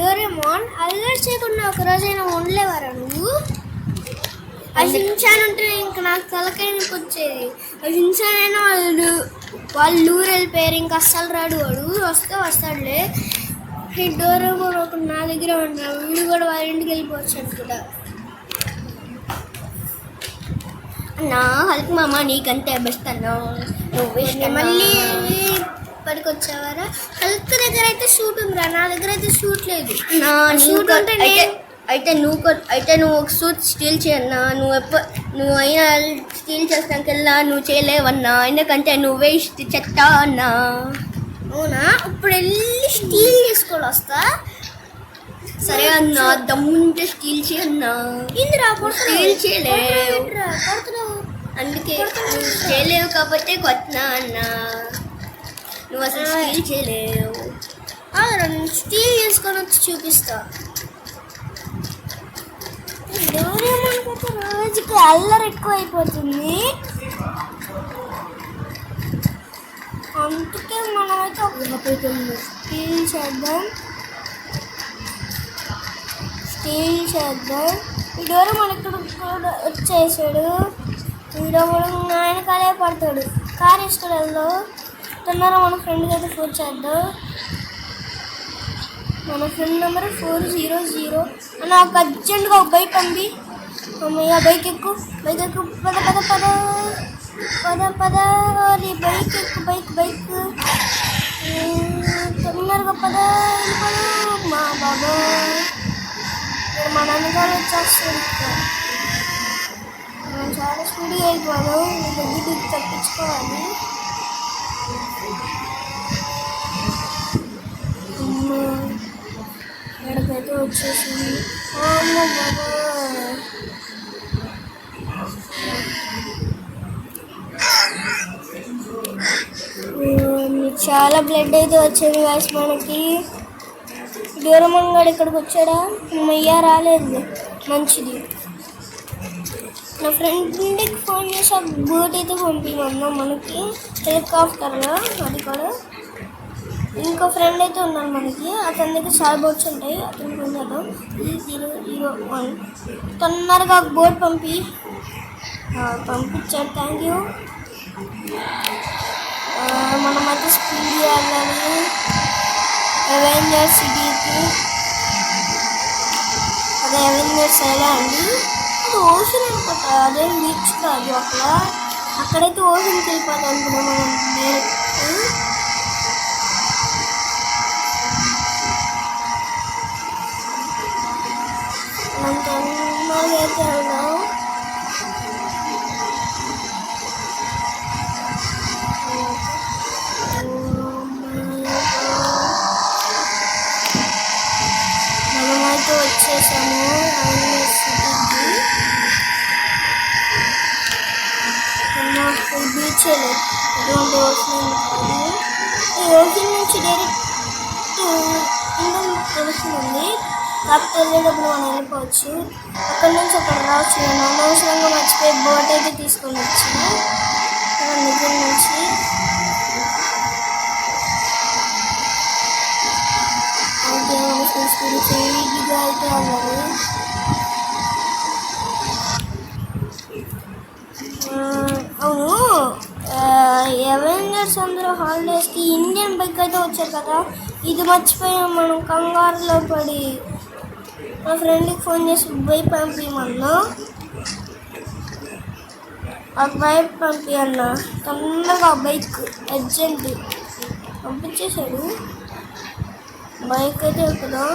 Doraemon అల్లరి చేయకుండా ఒక రోజైనా ఉండలేవారా నువ్వు? ఆ షిన్చాన్ ఉంటే ఇంకా నాకు తలకైనకి వచ్చేది. ఆ షిన్చాన్ అయినా వాళ్ళు ఊరు వెళ్ళిపోయారు, ఇంకా అస్సలు రాడు. వాడు వస్తే వస్తాడులే. ఈ డోరేమోన్ ఒక నా దగ్గర ఉన్నాడు, వీడు కూడా వాళ్ళ ఇంటికి వెళ్ళిపోవచ్చు అనుకుంటా. అన్నా హల్క్ మామ నీకంటే బెస్ట్ అన్నా. నువ్వు మళ్ళీ పడికొచ్చావారా? హల్క్ దగ్గర అయితే షూట్ ఉందిరా, నా దగ్గర అయితే షూట్ లేదు. షూట్ ఉంటే అయితే నువ్వు ఒక సూట్ స్టీల్ చేయన్నా. నువ్వు అయినా స్టీల్ చేస్తానికెళ్ళా నువ్వు చేయలేవన్నా, ఎందుకంటే నువ్వే చెత్త అన్నా. అవునా? ఇప్పుడు వెళ్ళి స్టీల్ చేసుకొని వస్తా. సరే అన్నా, దమ్ముంటే స్టీల్ చేయన్నా. ఇందిరా స్టీల్ చేయలేవు, అందుకే నువ్వు చేయలేవు కాబట్టి కొట్టినా అన్నా. నువ్వు అసలు స్టీల్ చేయలేవు. నేను స్టీల్ చేసుకొని వచ్చి చూపిస్తా. డోరేమోన్కైతే రోజుకి అల్లరి ఎక్కువ అయిపోతుంది, అందుకే మనమైతే స్టీల్ చేద్దాం. ఈ డోరేమోన్ ఇక్కడ వచ్చేసాడు. ఈ డోరేమోన్ ఆయన కాలే పడతాడు. కార్ వేసుకొని వెళ్దాం. తొందరగా మన ఫ్రెండ్కి అయితే ఫోన్ చేద్దాం. మన ఫ్రెండ్ నెంబర్ 400 అన్న. ఒక అర్జెంట్గా ఒక బైక్ పంపి. అమ్మయ్య, బైక్ ఎక్కు. పద పద పద పద పద నీ బైక్ ఎక్కు. బైక్ తొందరగా పద. మా బాబా మా నాన్నగారు వచ్చేస్తారు. మనం చాలా స్పీడ్గా అయిపోయాను. దగ్గర తప్పించుకోవాలి. ఎక్కడికైతే వచ్చేసింది. అమ్మ బాబా, చాలా బ్లడ్ అయితే వచ్చేది గాయస్ మనకి. డోరేమోన్ గారు ఇక్కడికి వచ్చాడా? అయ్యా రాలేదు, మంచిది. నా ఫ్రెండ్కి ఫోన్ చేసి ఆ బోట్ అయితే పంపించమన్నా మనకి, హెలికాప్టర్లో. అది కూడా ఇంకో ఫ్రెండ్ అయితే ఉన్నాడు మనకి, అతని దగ్గర చాలా బోట్స్ ఉంటాయి. అతనికి ఫోన్ చేద్దాం. 001 తొందరగా బోట్ పంపించాడు. Thank you. మనమైతే స్పీడ్ వెళ్ళాలి అవెంజర్స్ సిటీకి. అదే అవెంజర్స్ ఎలా అండి, అది ఓషన్ అనుకుంటా, అదేం బీచ్ కాదు. అక్కడైతే ఓషన్కి వెళ్ళిపోతాం అనుకున్నాం మనం డైరెక్ట్. మనం తొందరగా అయితే వెళ్దాం. మనమైతే వచ్చేసాము సిటీకి. నాకు బీచ్ ఎటువంటి ఓషన్ కాదు. ఈ ఓషన్ నుంచి డైరెక్ట్ ఇండియన్ ఓషన్ ఉంది, కాకపోతే వెళ్ళేటప్పుడు మనం వెళ్ళిపోవచ్చు. అక్కడి నుంచి అక్కడ రావచ్చు. నేను అనవసరంగా మర్చిపోయి బోట్ అయితే తీసుకొని వచ్చాను దగ్గర నుంచి. స్పీడ్గా అయితే అన్నారు. అవును, అవెంజర్స్ అందరూ హాలిడేస్కి ఇండియన్ బైక్ అయితే వచ్చారు కదా, ఇది మర్చిపోయాం మనం కంగారులో పడి. మా ఫ్రెండ్కి ఫోన్ చేసి బైక్ పంపించమన్నా. ఆ బైక్ పంపించన్నా తొందరగా. బైక్ అర్జెంట్ పంపించేశాడు. బైక్ అయితే ఎక్కుదాం.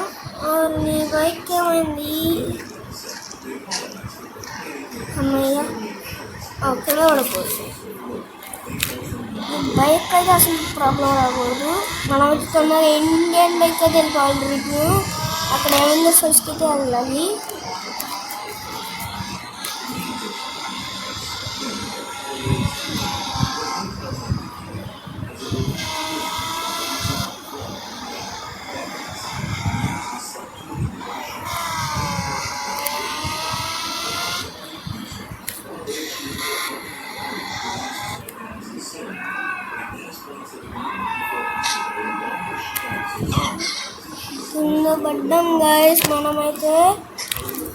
నీ బైక్ ఏమైంది? అమ్మయ్య, అక్కడ పడిపోతుంది. బైక్ అయితే అసలు ప్రాబ్లం రాకూడదు. మనం అయితే తొందరగా ఇండియన్ బైక్ అయితే వెళ్ళిపోవాలి. రివ్యూ అక్కడ ఏమైందో ఫస్ట్ అయితే వెళ్ళాలి. కింద పడ్డాం గైస్. మనమైతే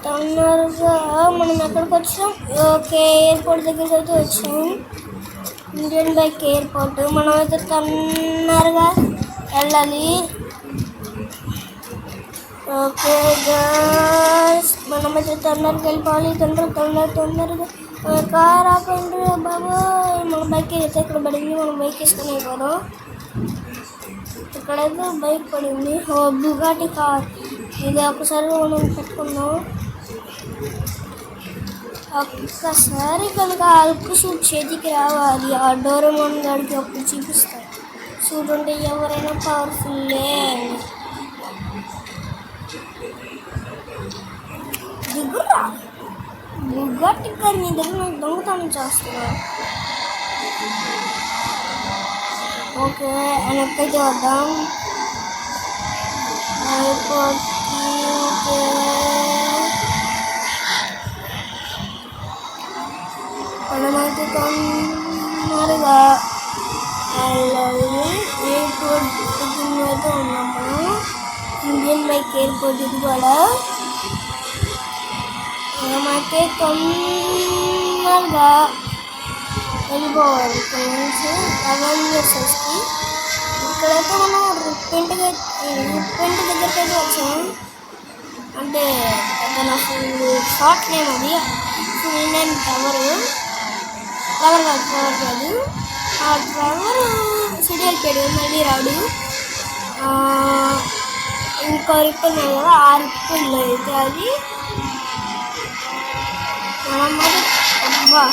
తొందరగా మనం ఎక్కడికి వచ్చాం? ఓకే, ఎయిర్పోర్ట్ దగ్గరికి అయితే వచ్చాం. Indian bike airport. మనమైతే తొందరగా వెళ్ళాలి. ఓకే గైస్, మనమైతే తొందరగా వెళ్ళిపోవాలి. తొందరగా కార్ ఆపండి బాబోయ్. మన బైక్ అయితే ఇక్కడ పడింది. మనం బైక్ వేసుకుని అయిపోదాం. ఇక్కడైతే బైక్ పడింది. Bugatti car. ఇది ఒకసారి మనం పెట్టుకున్నాం. ఒక్కసారి కనుక అల్పు సూట్ చేతికి రావాలి. ఆ డోరేమోన్ గాడికి అప్పుడు చూపిస్తాం. సూట్ ఉంటే ఎవరైనా పవర్ఫుల్లే. దిగురా బుగాటి కార్ నీ దగ్గర నాకు దొంగతనం చేస్తున్నా. ఓకే, వెనక్కైతే వద్దాం. మనమైతే తొందరగా వెళ్ళాలి. ఎయిర్పోర్ట్ అయితే ఉన్నాం మనం. ఇండియన్ బైక్ ఎయిర్పోర్ట్ ఇది కూడా. మనమైతే తొందరగా వెళ్ళిపోవాలి ఇక్కడ నుంచి అవెంజర్స్కి. ఇక్కడైతే మనం రిప్పెంట్ దగ్గరికి అయితే వచ్చాము. అంటే తన షార్ట్ నేమ్ అది. ఫుల్ నేమ్ టవర్ కాదు. ఆ డ్రైవర్ సీరియల్ పేరు మళ్ళీ రాడు. ఇంకో రిప్పల్ కదా, ఆ రిప్పల్లో అయితే అది మనం మరి అబ్బా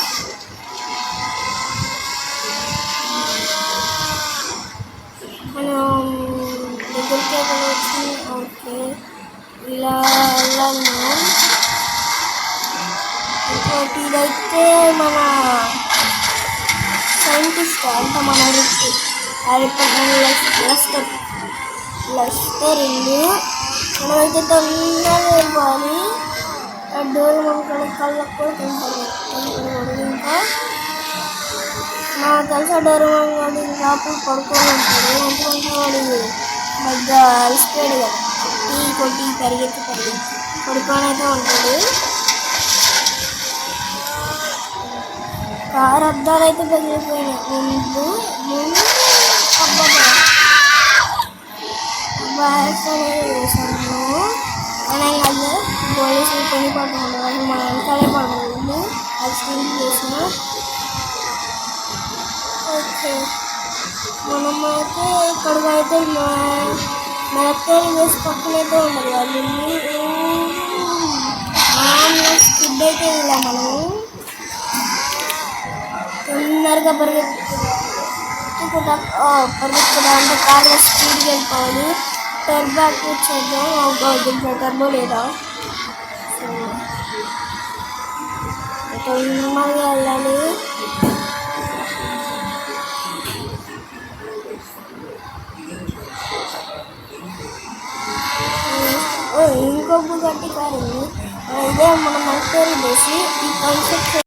మనం దగ్గరికి వచ్చింది. ఓకే, ఇలా వెళ్ళాలి మనం. ఇంకోటి ఇదైతే మన సైంటిస్ట్ అంటే మన లస్టర్ ఇల్లు. మనమైతే తొందరగా వెళ్ళిపోవాలి. ఆ డోర్ మన కళ్ళకు కూడా కనపడదు. ఇంకా నాకు తెలిసి ఆ డోర్ వాడు ఇంకా అప్పుడు పడుకొని ఉంటాడు. ఎందుకంటే వాడు మధ్య అలసిపోయాడు కదా, కొట్టి పరిగెత్తి పడుకొని అయితే ఉంటాడు. కారు అద్దాలు అయితే పగిలిపోయినాయి. ముందు వేసాను. మనం కాదు, పోలీసులు కొని పడుతున్నాడు. మన వెనకాలే పడుతుంది. అది స్టీల్ చేసిన. ఓకే, మనమైతే ఇక్కడికైతే మెత్తలు వేసి పక్కనైతే ఉండదు. వాళ్ళు స్కిడ్ అయితే వెళ్ళాం మనం. తొందరగా పరిగెత్తుకుంటా అంటే కార్లో స్పీడ్కి వెళ్ళిపోవాలి. టర్బ్యాక్ చేద్దాం. దీంట్లో టర్బో లేదా, సో తొందరగా వెళ్ళాలి. ఇంకొక గట్టి కారు ఇదే మన మల్పేరు బేసి. ఈ కాన్సెప్ట్